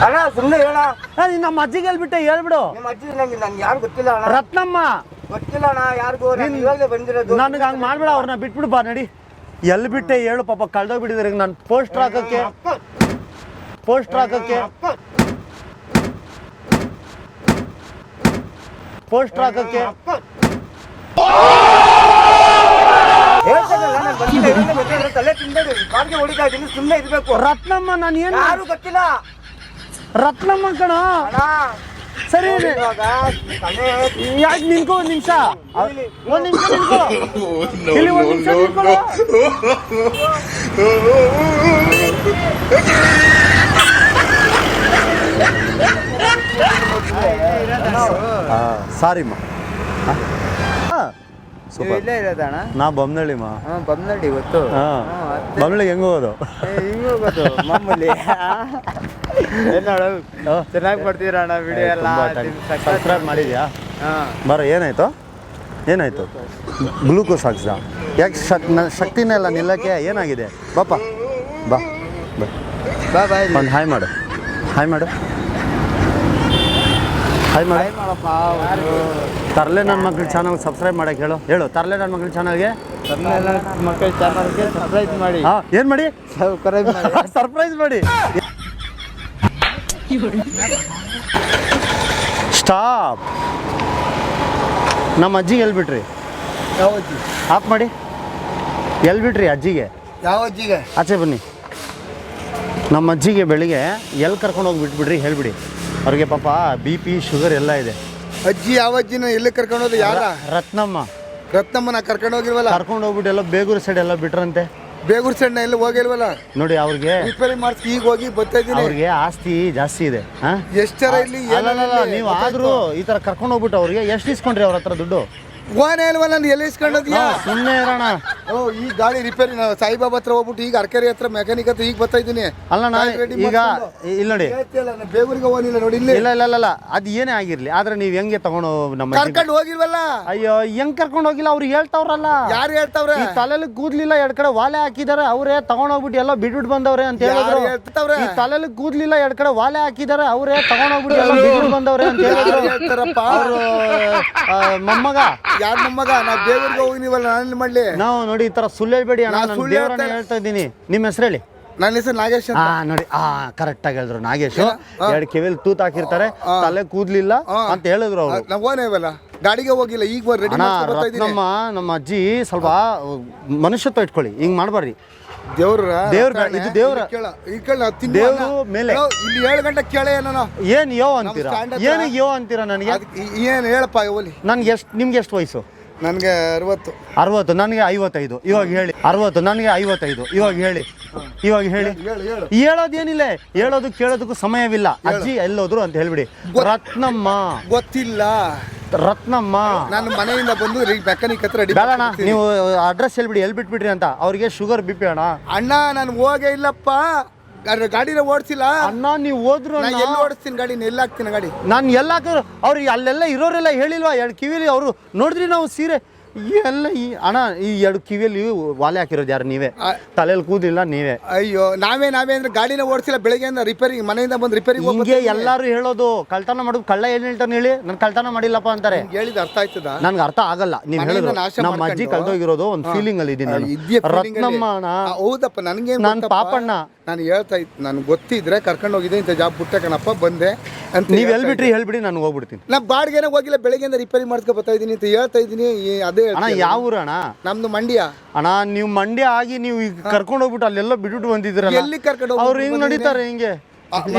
ಅಣ್ಣ ಸುಮ್ಮನೆ ಹೇಳ. ನಮ್ಮ ಅಜ್ಜಿಗೆ ಹೇಳ್ಬಿಟ್ಟೆ, ಹೇಳ್ಬಿಡು. ನಿಮ್ಮ ಅಜ್ಜಿ ನಂಗೆ ಯಾರು ಗೊತ್ತಿಲ್ಲ ಅಣ್ಣ. ರತ್ನಮ್ಮ ಗೊತ್ತಿಲ್ಲ ಅಣ್ಣ ಯಾರಿಗೂ, ಇವಾಗಲೇ ಬಂದಿರೋದು. ನನಗೆ ಹಂಗೆ ಮಾಡ್ಬೇಡ, ಅವ್ರನ್ನ ಬಿಟ್ಬಿಡು ಬಾ ನಡಿ. ಎಲ್ಲಿ ಬಿಟ್ಟೆ ಹೇಳು, ಪಾಪ ಕಳ್ದೋಗ್ಬಿಟ್ಟಿದ್ರೆ ನಾನು ಪೋಸ್ಟರ್ ಹಾಕಕ್ಕೆ ತಲೆ ತಿಂಬೇಡಿ, ಬಾರ್ಗೆ ಹೊಡಿತಾ ಇದ್ದೀನಿ, ಸುಮ್ಮನೆ ಇರ್ಬೇಕು. ರತ್ನಮ್ಮ ನಾನು ಏನು ಯಾರು ಗೊತ್ತಿಲ್ಲ. ರತ್ನಮ್ಮ ಕಣ. ಸರಿ ಯಾಕೆ ನಿನ್ಕೋ ಒಂದ್ ನಿಮಿಷ ನಿನ್ಕೋ ಇಲ್ಲಿ ಒಂದ್ ನಿಮಿಷ ನಿನ್ಕೊಳ್ಳೋ. ಸಾರಿಮ್ಮ. ಇಲ್ಲೇ ಇರೋದಣ್ಣ. ನಾ ಬೊಮ್ಮನಳ್ಳಿಮ್ಮ. ಬೊಮ್ಮನಳ್ಳಿ ಗೊತ್ತು. ಬೊಮ್ಮನಳ್ಳಿಗೆ ಹೆಂಗ ಹೋಗೋದು? ಹಿಂಗೆ ಹೋಗೋದು ಮಾಮೂಲಿ. ಚೆನ್ನಾಗಿ ಮಾಡ್ತೀರಾ ಅಣ್ಣ ವಿಡಿಯೋ ಎಲ್ಲ. ಸಬ್ಸ್ಕ್ರೈಬ್ ಮಾಡಿದ್ಯಾ? ಬರ ಏನಾಯ್ತು ಗ್ಲೂಕೋಸ್ ಹಾಕ್ಸ? ಯಾಕೆ ಶಕ್ತಿನೇ ಇಲ್ಲ ನಿಲ್ಲಕ್ಕೆ? ಏನಾಗಿದೆ? ಬಾಪ ಬಾ ಬಾಯ್. ಒಂದು ಹಾಯ್ ಮಾಡು. ತರ್ಲೆ ನನ್ನ ಮಕ್ಳ ಚಾನಲ್ ಸಬ್ಸ್ಕ್ರೈಬ್ ಮಾಡಕ್ಕೆ ಹೇಳು. ತರ್ಲೆ ನನ್ನ ಮಕ್ಳ ಚಾನಲ್ಗೆ ಸರ್ಪ್ರೈಸ್ ಮಾಡಿ. ಏನು ಮಾಡಿ? ಸರ್ಪ್ರೈಸ್ ಮಾಡಿ. ಸ್ಟಾಪ್. ನಮ್ಮ ಅಜ್ಜಿಗೆ ಎಲ್ಬಿಟ್ರಿ? ಯಾವ ಅಜ್ಜಿ? ಆಫ್ ಮಾಡಿ. ಎಲ್ಬಿಟ್ರಿ ಅಜ್ಜಿಗೆ? ಯಾವ ಅಜ್ಜಿಗೆ? ಆಚೆ ಬನ್ನಿ. ನಮ್ಮ ಅಜ್ಜಿಗೆ ಬೆಳಿಗ್ಗೆ ಎಲ್ಲಿ ಕರ್ಕೊಂಡು ಹೋಗಿ ಬಿಟ್ಬಿಡ್ರಿ, ಹೇಳ್ಬಿಡಿ. ಅವ್ರಿಗೆ ಪಾಪ BP ಶುಗರ್ ಎಲ್ಲ ಇದೆ. ಅಜ್ಜಿ ಯಾವ ಅಜ್ಜಿನ ಎಲ್ಲಿ ಕರ್ಕೊಂಡೋದು? ಯಾರ? ರತ್ನಮ್ಮನ ಕರ್ಕೊಂಡು ಹೋಗಿಲ್ವಲ್ಲ? ಕರ್ಕೊಂಡು ಹೋಗ್ಬಿಟ್ಟು ಎಲ್ಲ ಬೇಗೂರು ಸೈಡ್ ಎಲ್ಲ ಬಿಟ್ರಂತೆ. ಬೇಗೂರು ಸೈಡ್ನ ಎಲ್ಲ ಹೋಗಿಲ್ವಲ್ಲ? ನೋಡಿ ಅವ್ರಿಗೆ ರಿಪೇರಿ ಮಾಡಿಸಿ ಈಗ ಹೋಗಿ ಬರ್ತಾ ಇದ್ದೀನಿ. ಅವ್ರಿಗೆ ಆಸ್ತಿ ಜಾಸ್ತಿ ಇದೆ. ಎಷ್ಟರ ಇಲ್ಲಿ ನೀವು ಆದ್ರೂ ಈ ತರ ಕರ್ಕೊಂಡು ಹೋಗ್ಬಿಟ್ಟು ಅವ್ರಿಗೆ ಎಷ್ಟು ಇಸ್ಕೊಂಡ್ರಿ ಅವ್ರ ಹತ್ರ ದುಡ್ಡು? ಓನೇ ಇಲ್ವಲ್ಲ, ನಾನು ಎಲ್ಲಿ ಇಸ್ಕೊಂಡೋದ್ಯಾ? ಸುಮ್ಮನೆ ಇರೋಣ. ಈ ಗಾಡಿ ರಿಪೇರಿ ಸಾಯಿಬಾಬಾ ಹತ್ರ ಹೋಗ್ಬಿಟ್ಟು ಈಗ ಅರ್ಕರಿ ಹತ್ರ ಮೆಕ್ಯಾನಿಕ್ ಹತ್ರ ಈಗ ಬರ್ತಾ ಇದ್ದೀನಿ. ಅಲ್ಲ ಈಗ ಇಲ್ಲಿ ನೋಡಿ, ಬೇಗೂರಿಗೆ ಹೋಗಿಲ್ಲ ನೋಡಿ. ಇಲ್ಲ ಅದು ಏನೇ ಆಗಿರ್ಲಿ, ಆದ್ರೆ ನೀವ್ ಹೆಂಗೆ ತಗೊಂಡು ನಮ್ಮ ಕರ್ಕೊಂಡು ಹೋಗಿಲ್ವಲ್ಲ? ಅಯ್ಯೋ ಹೆಂಗ್ ಕರ್ಕೊಂಡು ಹೋಗಿಲ್ಲ? ಅವ್ರು ಹೇಳ್ತಾವ್ರಲ್ಲ. ಯಾರು ಹೇಳ್ತಾವ್ರೆ? ತಲೆಯಲ್ಲಿ ಕೂದ್ಲಿಲ್ಲ, ಎರಡ್ ಕಡೆ ವಾಲೆ ಹಾಕಿದಾರೆ, ಅವರೇ ತಗೊಂಡೋಗ್ಬಿಟ್ಟು ಎಲ್ಲ ಬಿಟ್ಬಿಟ್ಟು ಬಂದವ್ರೆ ಅಂತ ಹೇಳಿದ್ರು. ಈ ತಲೆಯಲ್ಲಿ ಕೂದ್ಲಿಲ್ಲ, ಎರಡ್ ಕಡೆ ವಾಲೆ ಹಾಕಿದಾರೆ, ಅವರೇ ತಗೊಂಡೋಗ್ಬಿಟ್ಟು ಎಲ್ಲ ಬಿಟ್ಬಿಟ್ಟು ಬಂದವ್ರೆ ಅಂತ ಹೇಳಿದ್ರು. ಹೇಳ್ತಾರಪ್ಪ ಅವರು ಮೊಮ್ಮಗ. ಯಾರ ಮೊಮ್ಮಗ? ನಾವು ಬೇಗೂರಿಗೆ ಹೋಗಿನೀವಲ್ಲ, ನಾನು ಮಾಡ್ಲಿ? ನಾವು ನೋಡಿ ಈ ತರ ಸುಳ್ಳು ಹೇಳ್ಬೇಡಿ ಅಣ್ಣ, ನಾನು ದೇವರನ್ನ ಹೇಳ್ತಾ ಇದ್ದೀನಿ. ನಿಮ್ಮ ಹೆಸರು ಹೇಳಿ. ನನ್ನ ಹೆಸರು ನಾಗೇಶ್. ನೋಡಿ ಕರೆಕ್ಟ್ ಆಗಿ ಹೇಳಿದ್ರು ನಾಗೇಶ್. ಎರಡು ಕಿವಿಲ್ ತೂತ್ ಹಾಕಿರ್ತಾರೆ, ತಲೆ ಕೂದ್ಲಿಲ್ಲ ಅಂತ ಹೇಳಿದ್ರು ಅವ್ರು. ನಾವೇನಲ್ಲ ಗಾಡಿಗೆ ಹೋಗಿಲ್ಲ, ಈಗ ರೆಡಿ ನಮ್ಮ ಅಜ್ಜಿ ಸ್ವಲ್ಪ ಮನುಷ್ಯತ್ವ ಇಟ್ಕೊಳ್ಳಿ, ಹಿಂಗ್ ಮಾಡ್ಬಾರ್ರಿ. ದೇವ್ರ ಇದು ದೇವ್ರ ದೇವ್ರು ಮೇಲೆ ಇಲ್ಲಿ 7 ಗಂಟೆ ಕೇಳ. ಏನ್ ಯೋ ಅಂತೀರಾ? ಏನಿಗೆ ಯೋ ಅಂತೀರಾ? ನನಗೆ ಏನ್ ಹೇಳಪ್ಪ ಓಲಿ. ನನ್ಗೆ ನಿಮ್ಗೆ ಎಷ್ಟು ವಯಸ್ಸು? ನನ್ಗೆ 60. ನನಗೆ 55. ಇವಾಗ ಹೇಳಿ. 60. ನನಗೆ 55. ಇವಾಗ ಹೇಳಿ. ಹೇಳೋದೇನಿಲ್ಲ, ಹೇಳೋದು ಕೇಳೋದಕ್ಕೂ ಸಮಯವಿಲ್ಲ. ಅಜ್ಜಿ ಎಲ್ಲೋದ್ರು ಅಂತ ಹೇಳ್ಬಿಡಿ. ರತ್ನಮ್ಮ ಗೊತ್ತಿಲ್ಲ. ರತ್ನಮ್ಮ ನಾನು ಮನೆಯಿಂದ ಬಂದು ಮೆಕ್ಯಾನಿಕ್ ಹತ್ರ ಬೇಡಣ್ಣ, ನೀವು ಅಡ್ರೆಸ್ ಹೇಳ್ಬಿಡಿ, ಎಲ್ಲಿ ಬಿಟ್ಬಿಟ್ರಿ ಅಂತ. ಅವ್ರಿಗೆ ಶುಗರ್ BP ಅಣ್ಣ ನಾನು ಹೋಗೇ ಇಲ್ಲಪ್ಪ, ಗಾಡಿನ ಓಡಿಸಿಲ್ಲ ಅಣ್ಣ. ನೀವು ಹೋದ್ರು ಎಲ್ಲಿ ಓಡಿಸ್ತೀನಿ ಗಾಡಿ, ಎಲ್ಲಿ ಹಾಕ್ತೀನಿ ಗಾಡಿ? ನಾನು ಎಲ್ಲ ಅವ್ರಿಗೆ ಅಲ್ಲೆಲ್ಲ ಇರೋರೆಲ್ಲ ಹೇಳಿಲ್ವಾ? 2 ಕಿವಿಲಿ ಅವರು ನೋಡಿದ್ರಿ ನಾವು ಸೀರೆ ಎಲ್ಲ ಈ ಅಣ್ಣ ಈ 2 ಕಿವಿಯಲ್ಲಿ ವಾಲೆ ಹಾಕಿರೋದು ಯಾರು? ನೀವೇ. ತಲೆಯಲ್ಲಿ ಕೂದಿಲ್ಲ ನೀವೇ. ಅಯ್ಯೋ ನಾವೇ ಅಂದ್ರೆ ಗಾಡಿನ ಓಡಿಸಿಲ್ಲ. ಬೆಳಗ್ಗೆ ರಿಪೇರಿ ಮನೆಯಿಂದ ಬಂದು ರಿಪೇರಿ ಹಿಂಗೆ ಎಲ್ಲಾರು ಹೇಳೋದು. ಕಳ್ತನ ಮಾಡೋದು. ಕಳ್ಳ ಏನ್ ಹೇಳ್ತಾನೆ ಹೇಳಿ? ನಾನು ಕಳ್ತನ ಮಾಡಿಲ್ಲಪ್ಪ ಅಂತಾರೆ. ಹೇಳಿದ ಅರ್ಥ ಆಯ್ತದ? ನನ್ಗೆ ಅರ್ಥ ಆಗಲ್ಲ. ನೀವ್ ಹೇಳಿದ್ರು ನಮ್ಮ ಅಜ್ಜಿ ಕಳ್ದೋಗಿರೋದು ಒಂದು ಫೀಲಿಂಗ್ ಅಲ್ಲಿ ಇದೀನಿ. ರತ್ನಮ್ಮ ಹೌದಪ್ಪ, ನನ್ಗೆ ನಾನು ಪಾಪಣ್ಣ. ನಾನು ಹೇಳ್ತಾ ಇತ್ತು, ನನ್ಗೆ ಗೊತ್ತಿದ್ರೆ ಕರ್ಕೊಂಡು ಹೋಗಿದ್ದೆ, ಇಂಥ ಜಾಬ್ ಬಿಟ್ಟೆ ಕಣಪ್ಪ ಬಂದೆ ಅಂತ. ನೀವ್ ಎಲ್ಲಿ ಬಿಟ್ರಿ ಹೇಳ್ಬಿಡಿ, ನಾನು ಹೋಗ್ಬಿಡ್ತೀನಿ. ನಾ ಬಾಡಿಗೆನ ಹೋಗಿಲ್ಲ, ಬೆಳಗ್ಗೆಯಿಂದ ರಿಪೇರಿ ಮಾಡ್ಕೊ ಬರ್ತಾ ಇದೀನಿ ಅಂತ ಹೇಳ್ತಾ ಇದೀನಿ. ಅದೇ ಅಣ್ಣ ಯಾವ ಊರು ಅಣ್ಣ? ನಮ್ದು ಮಂಡ್ಯ ಅಣ್ಣ. ನೀವು ಮಂಡ್ಯ ಆಗಿ ನೀವು ಈಗ ಕರ್ಕೊಂಡು ಹೋಗ್ಬಿಟ್ಟು ಅಲ್ಲೆಲ್ಲ ಬಿಟ್ಬಿಟ್ಟು ಬಂದಿದ್ರಲ್ಲ. ಎಲ್ಲಿ ಕರ್ಕೊಂಡು ಅವ್ರು ಹಿಂಗ್ ನಡೀತಾರೆ, ಹಿಂಗೆ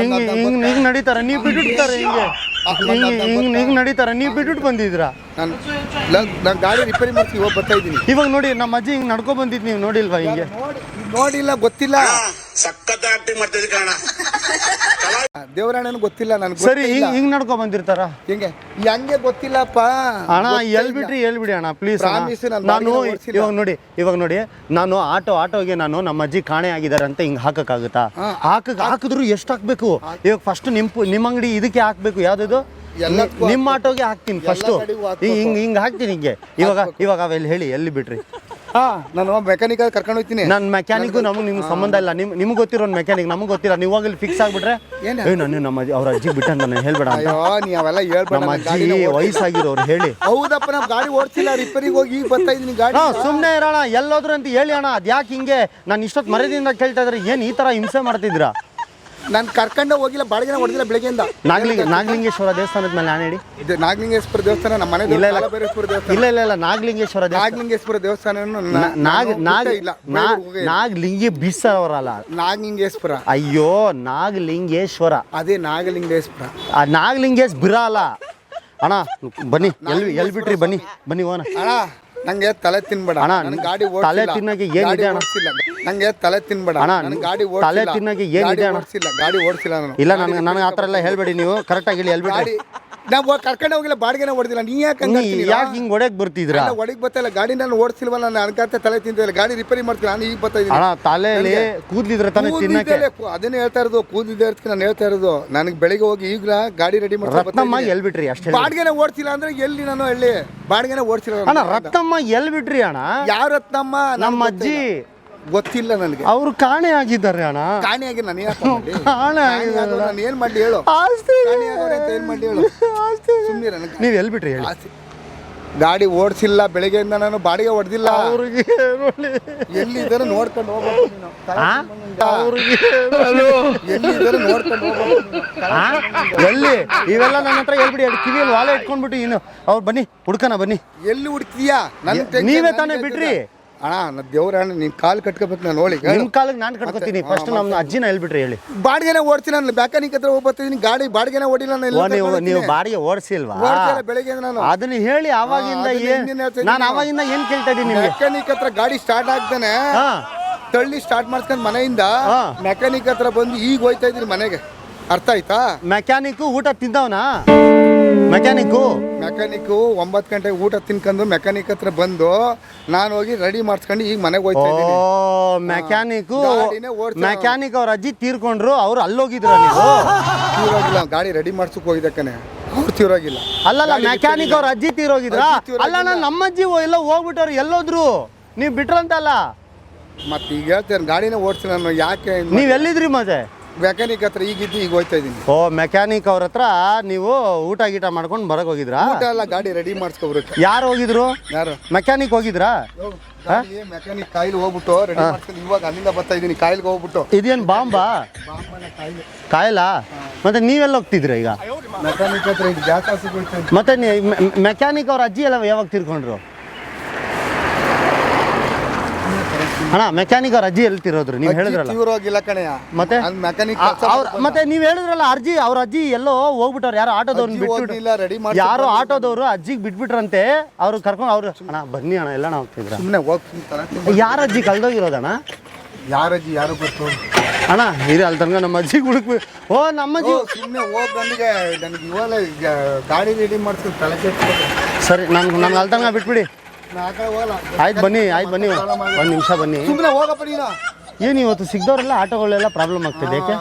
ಹಿಂಗ್ ನಡೀತಾರೆ, ನೀವು ಬಿಟ್ಬಿಡ್ತಾರೆ. ಹಿಂಗ್ ನಡೀತಾರೆ, ನೀವು ಬಿಟ್ಬಿಟ್ಟು ಬಂದಿದ್ರಾ? ನಾನು ಗಾಡಿ ರಿಪೇರಿ ಮಾಡ್ಸಿ ಹೋಗಿ ಬರ್ತಾ ಇದ್ದೀನಿ. ಇವಾಗ ನೋಡಿ ನಮ್ಮ ಅಜ್ಜಿ ಹಿಂಗ್ ನಡ್ಕೊ ಬಂದಿದ್ ನೀವು ನೋಡಿಲ್ವಾ? ಹಿಂಗೆ ನೋಡಿಲ್ಲ, ಗೊತ್ತಿಲ್ಲ. ಸಖತ್ ಆಕ್ಟಿಂಗ್ ಮಾಡ್ತಿದ್ದೆ ಕಾರಣ ದೇವರಾಣನು ಗೊತ್ತಿಲ್ಲ ನನ್ಗೆ. ಸರಿ ಹಿಂಗ್ ನಡ್ಕೊ ಬಂದಿರ್ತಾರ ಹೆಂಗೆ ಹಂಗೆ ಗೊತ್ತಿಲ್ಲಪ್ಪ ಅಣ್ಣ. ಹೇಳ್ಬಿಟ್ರಿ ಹೇಳ್ಬಿಡಿ ಅಣ್ಣ ಪ್ಲೀಸ್. Promise, ನಾನು ನಾನು ಗಾಡಿನ ಓಡ್ಸಿಲ್ಲ. ಇವಾಗ ನೋಡಿ ನಾನು ಆಟೋಗೆ ನಾನು ನಮ್ಮ ಅಜ್ಜಿ ಕಾಣೆ ಆಗಿದ್ದಾರೆ ಅಂತ ಹಿಂಗ್ ಹಾಕಕ್ಕಾಗುತ್ತಾ? ಹಾಕಿದ್ರು ಎಷ್ಟು ಹಾಕ್ಬೇಕು? ಇವಾಗ ಫಸ್ಟ್ ನಿಮ್ಮ ಅಂಗಡಿ ಇದಕ್ಕೆ ಹಾಕ್ಬೇಕು, ಯಾವ್ದು ಎಲ್ಲದಕ್ಕೂ ನಿಮ್ಮ ಆಟೋಗೆ ಹಾಕ್ತೀನಿ ಫಸ್ಟ್. ಕಡೆಗೂ ಹಾಕ್ಬೇಕು. ಹಿಂಗ್ ಹಾಕ್ತೀನಿ ಹಿಂಗೆ. ಇವಾಗ ಅವೆಲ್ಲಿ ಹೇಳಿ ಎಲ್ಲಿ ಬಿಟ್ರಿ? ನಾನು ಮೆಕ್ಯಾನಿಕ್ ಕರ್ಕೊಂಡು ಹೋಗ್ತೀನಿ. ನನ್ನ ಮೆಕ್ಯಾನಿಕ್ಕು ನಿಮ್ಗೆ ಸಂಬಂಧ ಇಲ್ಲ. ನಿಮ್ಗೆ ಗೊತ್ತಿರೋ ಮೆಕ್ಯಾನಿಕ್ ನಮಗೆ ಗೊತ್ತಿಲ್ಲ. ನೀವು ಹೋಗಿ ಫಿಕ್ಸ್ ಆಗ್ಬಿಟ್ರೆ ನಾನು ನಮ್ಮ ಅವ್ರ ಅಜ್ಜಿ ಬಿಟ್ಟ ನಾನು ಹೇಳ್ಬೇಡ ಅಂತ. ಅಯ್ಯೋ ನೀ ಅವೆಲ್ಲ ಹೇಳ್ಬೇಡ. ನಮ್ಮ ಅಜ್ಜಿ ವಯಸ್ಸಾಗಿರೋರು ಹೇಳಿ. ಹೌದಪ್ಪ, ನಾವು ಗಾಡಿ ಓಡಿಸಿಲ್ಲ, ರಿಪೇರಿಗೆ ಹೋಗಿ ಈಗ ಬರ್ತಾ ಇದೀನಿ ಗಾಡಿ. ಸುಮ್ಮನೆ ಇರೋಣ, ಎಲ್ಲೋದ್ರು ಅಂತ ಹೇಳಿ ಅಣ್ಣ. ಅದು ಯಾಕೆ ಹಿಂಗೆ? ನಾನು ಇಷ್ಟೊತ್ತು ಮರದಿಂದ ಕೇಳ್ತಾ ಇದ್ರೆ ಏನು ಈ ಥರ ಹಿಂಸೆ ಮಾಡ್ತಿದ್ದೀರಾ? ನಾನು ಕರ್ಕೊಂಡೆ ಹೋಗಿಲ್ಲ, ಬಾಡಿಗೆನ ಹೊಡೆದಿಲ್ಲ ಬೆಳಗ್ಗೆಯಿಂದ. ನಾಗಲಿಂಗೇಶ್ವರ ದೇವಸ್ಥಾನದ ಮೇಲೆ ನಾನು ಹೇಳಿ. ಇದು ನಾಗಲಿಂಗೇಶ್ವರ ದೇವಸ್ಥಾನ ನಮ್ಮ ಮನೆ ಇಲ್ಲ ನಾಗಲಿಂಗೇಶ್ವರ ದೇವಸ್ಥಾನ. ನಾಗಲಿಂಗೇಶ್ವರ ದೇವಸ್ಥಾನ ನಾಗಲಿಂಗಿ ಬಿಸವರಲ್ಲ, ನಾಗಲಿಂಗೇಶ್ವರ. ಅಯ್ಯೋ ನಾಗಲಿಂಗೇಶ್ವರ, ಅದೇ ನಾಗಲಿಂಗೇಶ್ವರ. ಆ ನಾಗಲಿಂಗೇಶ್ ಬಿರಲ್ಲ ಅಣ್ಣ. ಬನ್ನಿ ಎಲ್ಲಿ ಬಿಟ್ರಿ? ಬನ್ನಿ ಹೋಗೋಣ. ಅಣ್ಣ ನಂಗೆ ತಲೆ ತಿನ್ಬೇಡ ಅಣ್ಣ. ನನಗೆ ಗಾಡಿ ತಲೆ ತಿನ್ನಕ್ಕೆ ಏನಿದೆ ಅಣ್ಣ? ನಂಗೆ ತಲೆ ತಿನ್ಬೇಡ ಅಣ್ಣ. ನನಗೆ ಗಾಡಿ ತಲೆ ತಿನ್ನಕ್ಕೆ ಏನಿದೆ ಅಣ್ಣ? ಗಾಡಿ ಓಡಿಸಿಲ್ಲ ನಾನು. ಇಲ್ಲ ನನಗೆ ಆ ಥರ ಎಲ್ಲ ಹೇಳ್ಬೇಡಿ ನೀವು. ಕರೆಕ್ಟಾಗಿ ಹೇಳಿ ಎಲ್ಲಿ ಬಿಟ್ರಿ? ನಾವು ಕರ್ಕೊಂಡೆ ಹೋಗಿಲ್ಲ, ಬಾಡಿಗೆನ ಹೊಡೆದಿಲ್ಲ. ನೀ ಯಾಕೆ ಹಿಂಗೆ ಹೊಡೆಯಕ್ ಬರ್ತಿದ್ರಾ? ಹೊಡಿಗೆ ಬರ್ತಾಯಿಲ್ಲ, ಗಾಡಿ ನಾನು ಓಡಿಸಿಲ್ವಲ್ಲ. ನಾನು ಅನ್ಕಂತ ತಲೆ ತಿಂತಿಲ್ಲ, ಗಾಡಿ ರಿಪೇರಿ ಮಾಡ್ತೀನಿ. ನಾನು ಈಗ ಬರ್ತಾ ಇದ್ದೀನಿ ಅಣ್ಣ. ತಲೆಯಲ್ಲಿ ಕೂದ್ಲಿದ್ರೆ ತಾನೇ ತಿನ್ನಕ್ಕೆ. ಅದನ್ನೇ ಹೇಳ್ತಾ ಇರೋದು, ಕೂದಿದ್ದೆ ಇರ್ತೀನಿ ನಾನು ಹೇಳ್ತಾ ಇರೋದು. ನನಗೆ ಬೆಳಿಗ್ಗೆ ಹೋಗಿ ಈಗ ಗಾಡಿ ರೆಡಿ ಮಾಡಿ ರತ್ನಮ್ಮ ಎಲ್ಲಿ ಬಿಟ್ರಿ? ಅಷ್ಟೇ. ಬಾಡಿಗೆನ ಓಡಿಸಿಲ್ಲ ಅಂದ್ರೆ ಎಲ್ಲಿ ನಾನು ಹೇಳಿ? ಬಾಡಿಗೆನ ಓಡಿಸಿಲ್ಲ ಅಣ್ಣ. ರತ್ನಮ್ಮ ಎಲ್ಲಿ ಬಿಟ್ರಿ ಅಣ್ಣ? ಯಾವ ರತ್ನಮ್ಮ? ನಮ್ಮ ಅಜ್ಜಿ. ಗೊತ್ತಿಲ್ಲ ನನಗೆ. ಅವ್ರು ಕಾಣೆ ಆಗಿದ್ದಾರೆ ಅಣ್ಣ. ಕಾಣಿಯಾಗಿ ನಾನು ಕಾಣೆ ಆಗಿದ್ದಾರೆ. ನಾನು ಏನ್ ಮಾಡ್ಲಿ ಹೇಳು? ಆಸ್ತಿ ಏನ್ ಮಾಡ್ಲಿ ಹೇಳು? ಸುಮ್ಮನೆ ನನಗೆ ನೀವು ಎಲ್ಲಿ ಬಿಟ್ರಿ ಹೇಳಿ? ಗಾಡಿ ಓಡಿಸಿಲ್ಲ ಬೆಳಿಗ್ಗೆಯಿಂದ, ನಾನು ಬಾಡಿಗೆ ಹೊಡೆದಿಲ್ಲ. ಅವ್ರಿಗೆ ಎಲ್ಲಿದ್ದಾರೆ ನೋಡ್ಕೊಂಡು ಹೋಗ್ಬೇಕು ನೀನು. ಎಲ್ಲಿದ್ದಾರೆ ನೋಡ್ಕೊಂಡು ಹೋಗ್ಬೇಕು. ಎಲ್ಲಿ ಇವೆಲ್ಲ ನನ್ನ ಹತ್ರ ಹೇಳ್ಬಿಡಿ. ಕಿವಿಯಲ್ಲಿ ವಾಲೆ ಇಟ್ಕೊಂಡ್ಬಿಟ್ಟು ಇನ್ನು ಅವ್ರು ಬನ್ನಿ ಹುಡ್ಕನ ಬನ್ನಿ. ಎಲ್ಲಿ ಹುಡುಕ್ತೀಯಾ? ನೀವೇ ತಾನೇ ಬಿಟ್ರಿ ಅಣ್ಣ. ನಾ ದೇವ್ರಣ್ಣ ನಿನ್ ಕಾಲ್ ಕಟ್ಕೋಬೇಕು ನಾನು. ನೋಡಿ ನಿಮ್ ಕಾಲಿಗೆ ನಾನು ಕಟ್ಕೋತೀನಿ. ಫಸ್ಟ್ ನಮ್ಮ ಅಜ್ಜಿನ ಹೇಳ್ಬಿಟ್ರಿ ಹೇಳಿ. ಬಾಡಿಗೆನ ಓಡಿಸಿ ನಾನು ಮೆಕ್ಯಾನಿಕ್ ಹತ್ರ ಹೋಗ್ಬರ್ತೀನಿ. ಗಾಡಿ ಬಾಡಿಗೆನ ಓಡಿಲ್ಲ ನೀವು ಬಾಡಿಗೆ ಓಡಿಸಿಲ್ವಾ? ಬೆಳಿಗ್ಗೆ ನಾನು ಅದನ್ನ ಹೇಳಿ. ಅವಾಗಿಂದ ನಾನು ಅವಾಗಿಂದ ಏನ್ ಕೇಳ್ತಾ ಇದ್ದೀನಿ ನಿಮ್ಗೆ? ಮೆಕ್ಯಾನಿಕ್ ಹತ್ರ ಗಾಡಿ ಸ್ಟಾರ್ಟ್ ಆಗ್ತಾನೆ ತಳ್ಳಿ ಸ್ಟಾರ್ಟ್ ಮಾಡ್ಕೊಂಡು ಮನೆಯಿಂದ ಮೆಕ್ಯಾನಿಕ್ ಹತ್ರ ಬಂದು ಈಗ ಹೋಯ್ತಾ ಇದ್ದೀನಿ ಮನೆಗೆ. ಅರ್ಥ ಆಯ್ತಾ? ಮೆಕ್ಯಾನಿಕ್ ಊಟ ತಿಂದವನಾ? ಮೆಕ್ಯಾನಿಕ್ 9 ಗಂಟೆಗೆ ಊಟ ತಿನ್ಕೊಂಡು ಮೆಕ್ಯಾನಿಕ್ ಹತ್ರ ಬಂದು ನಾನು ಹೋಗಿ ರೆಡಿ ಮಾಡಿಸ್ಕೊಂಡು ಈಗ ಮನೆಗೆ ಹೋಯ್ತಾ ಇದ್ದೀನಿ. ಮೆಕ್ಯಾನಿಕ್ ಅವ್ರ ಅಜ್ಜಿ ತೀರ್ಕೊಂಡ್ರು. ಅವ್ರು ಅಲ್ಲೋಗಿದ್ರ? ನೀವು ತೀರೋಗಿಲ್ಲ, ಗಾಡಿ ರೆಡಿ ಮಾಡ್ಸಕ್ ಹೋಗಿದ್ದಕ್ಕನೆ. ಅವ್ರು ತೀರೋಗಿಲ್ಲ. ಅಲ್ಲಲ್ಲ, ಮೆಕ್ಯಾನಿಕ್ ಅವ್ರ ಅಜ್ಜಿ ತೀರೋಗಿದ್ರ? ಅಲ್ಲ ನಮ್ಮ ಅಜ್ಜಿ ಎಲ್ಲ ಹೋಗ್ಬಿಟ್ಟವ್ರು. ಎಲ್ಲೋದ್ರು? ನೀವು ಬಿಟ್ರಂತಲ್ಲ. ಮತ್ತೆ ಈಗ ಹೇಳ್ತೇನೆ ಗಾಡಿನ ಓಡಿಸಿಲ್ಲ ನಾನು. ಯಾಕೆ? ನೀವ್ ಎಲ್ಲಿದ್ರಿ ಮತ್ತೆ? ಮೆಕ್ಯಾನಿಕ್ ಹತ್ರ ಈಗ ಹೋಯ್ತಾ ಇದ್ದೀನಿ. ಮೆಕ್ಯಾನಿಕ್ ಅವ್ರ ಹತ್ರ ನೀವು ಊಟ ಗೀಟ ಮಾಡ್ಕೊಂಡು ಬರಕ್ ಹೋಗಿದ್ರಾ? ಊಟ ಎಲ್ಲ ಗಾಡಿ ರೆಡಿ ಮಾಡಿಸ್ಕೊಬರುತ್ತೆ. ಯಾರು ಹೋಗಿದ್ರು? ಯಾರು? ಮೆಕ್ಯಾನಿಕ್ ಹೋಗಿದ್ರಾ? ಮೆಕ್ಯಾನಿಕ್ ಕಾಯಿಲ್ ಹೋಗ್ಬಿಟ್ಟು ರೆಡಿ ಮಾಡ್ಕೊಂಡು ಇವಾಗ ಅಲ್ಲಿಂದ ಬರ್ತಾ ಇದ್ದೀನಿ. ಕಾಯಿಲ್ಗೆ ಹೋಗ್ಬಿಟ್ಟು. ಇದೇನು ಬಾಂಬಾ? ಕಾಯಿಲಾ? ಮತ್ತೆ ನೀವೆಲ್ಲ ಹೋಗ್ತಿದ್ರ ಈಗ? ಮೆಕ್ಯಾನಿಕ್ ಹತ್ರ ಈಗ ಗ್ಯಾಸ್ ಹಾಸಿಗೆ. ಮತ್ತೆ ಮೆಕ್ಯಾನಿಕ್ ಅವ್ರ ಅಜ್ಜಿ ಎಲ್ಲ ಯಾವಾಗ ತೀರ್ಕೊಂಡ್ರು ಅಣ್ಣ? ಮೆಕ್ಯಾನಿಕ್ ಅವ್ರ ಅಜ್ಜಿ ಎಲ್ಲಿ ತಿರೋದ್ರು? ನೀವು ಹೇಳಿದ್ರಲ್ಲ. ತೀವ್ರವಾಗಿಲ್ಲ ಕಣೆಯ. ಮತ್ತೆ ಮೆಕ್ಯಾನಿಕ್ ಮತ್ತೆ ನೀವು ಹೇಳಿದ್ರಲ್ಲ ಅವ್ರ ಅಜ್ಜಿ ಎಲ್ಲೋ ಹೋಗ್ಬಿಟ್ಟವ್ರು. ಯಾರೋ ಆಟೋದವ್ರನ್ನ ಬಿಟ್ಬಿಟ್ಟು, ಯಾರೋ ಆಟೋದವ್ರು ಅಜ್ಜಿಗೆ ಬಿಟ್ಬಿಟ್ರಂತೆ. ಅವ್ರು ಕರ್ಕೊಂಡು ಅವ್ರು ಅಣ್ಣ ಬನ್ನಿ ಅಣ್ಣ ಎಲ್ಲ ಹೋಗ್ತಿದ್ರ. ಸುಮ್ಮನೆ ಹೋಗ್ತೀನಿ. ಯಾರ ಅಜ್ಜಿ ಕಳ್ದೋಗಿರೋದಣ್ಣ? ಯಾರ ಅಜ್ಜಿ? ಯಾರು ಗೊತ್ತು ಅಣ್ಣ? ಇರಿ ಅಲ್ಲಿ ತನಕ ನಮ್ಮ ಅಜ್ಜಿಗೆ ಹುಡುಕ್ಬೇಕು. ನಮ್ಮ ಅಜ್ಜಿ ಸುಮ್ಮನೆ ಹೋಗಿ ನನಗೆ ಇವಾಗ ಗಾಡಿ ರೆಡಿ ಮಾಡ್ತೀನಿ. ತಲೆ ಸರಿ, ನನ್ಗೆ ಅಲ್ಲಿ ತನಕ ಬಿಟ್ಬಿಡಿ. ಆಯ್ತು ಬನ್ನಿ ಒಂದು ನಿಮಿಷ ಬನ್ನಿ. ಸುಮ್ಮನೆ ಹೋಗಪ್ಪ ನೀನು. ಏನು ಇವತ್ತು ಸಿಗ್ದವ್ರೆಲ್ಲ ಆಟೋಗಳೆಲ್ಲ ಪ್ರಾಬ್ಲಮ್ ಆಗ್ತಿದೆ. ಯಾಕೆ?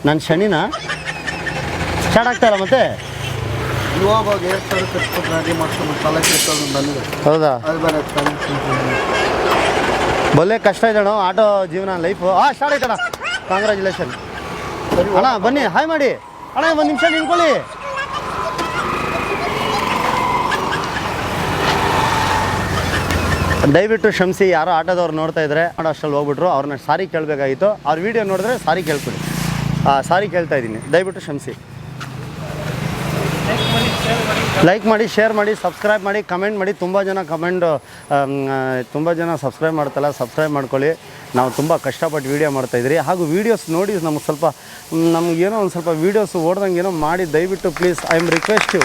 ನನ್ನ ಶನಿನ ಸ್ಟಾರ್ಟ್ ಆಗ್ತಾ ಇಲ್ಲ ಮತ್ತೆ? ಇವಾಗ ರೆಡಿ ಮಾಡ್ಕೊಂಡು ತಲೆ ಕೆಟ್ಟೋದು ಬಂದಿದೆ. ಹೌದಾ? ಬಲ್ಲೆ ಕಷ್ಟ ಇದಣ್ಣ ಆಟೋ ಜೀವನ, ಲೈಫು. ಸ್ಟಾರ್ಟ್ ಆಯ್ತಣ್ಣ. ಕಾಂಗ್ರ್ಯಾಚುಲೇಷನ್ ಅಣ್ಣ. ಬನ್ನಿ ಹಾಯ್ ಮಾಡಿ ಅಣ್ಣ. ಒಂದು ನಿಮಿಷ ನಿಂತ್ಕೊಳ್ಳಿ. ದಯವಿಟ್ಟು ಕ್ಷಮಿಸಿ. ಯಾರೋ ಆಟೋದವ್ರು ನೋಡ್ತಾ ಇದ್ದಾರೆ, ಅಷ್ಟರಲ್ಲಿ ಹೋಗ್ಬಿಟ್ರು. ಅವ್ರನ್ನ ಸಾರಿ ಕೇಳಬೇಕಾಗಿತ್ತು. ಅವ್ರ ವಿಡಿಯೋ ನೋಡಿದ್ರೆ ಸಾರಿ ಕೇಳ್ಕೊಡಿ. ಸಾರಿ ಕೇಳ್ತಾ ಇದ್ದೀನಿ, ದಯವಿಟ್ಟು ಕ್ಷಮಿಸಿ. ಲೈಕ್ ಮಾಡಿ, ಶೇರ್ ಮಾಡಿ, ಸಬ್ಸ್ಕ್ರೈಬ್ ಮಾಡಿ, ಕಮೆಂಟ್ ಮಾಡಿ. ತುಂಬ ಜನ ಸಬ್ಸ್ಕ್ರೈಬ್ ಮಾಡ್ತಲ್ಲ, ಸಬ್ಸ್ಕ್ರೈಬ್ ಮಾಡ್ಕೊಳ್ಳಿ. ನಾವು ತುಂಬ ಕಷ್ಟಪಟ್ಟು ವೀಡಿಯೋ ಮಾಡ್ತಾಯಿದ್ರಿ. ಹಾಗೂ ವೀಡಿಯೋಸ್ ನೋಡಿ ನಮಗೇನೋ ಒಂದು ಸ್ವಲ್ಪ ವೀಡಿಯೋಸ್ ಓಡ್ದಂಗೆ ಏನೋ ಮಾಡಿ. ದಯವಿಟ್ಟು please I am request you.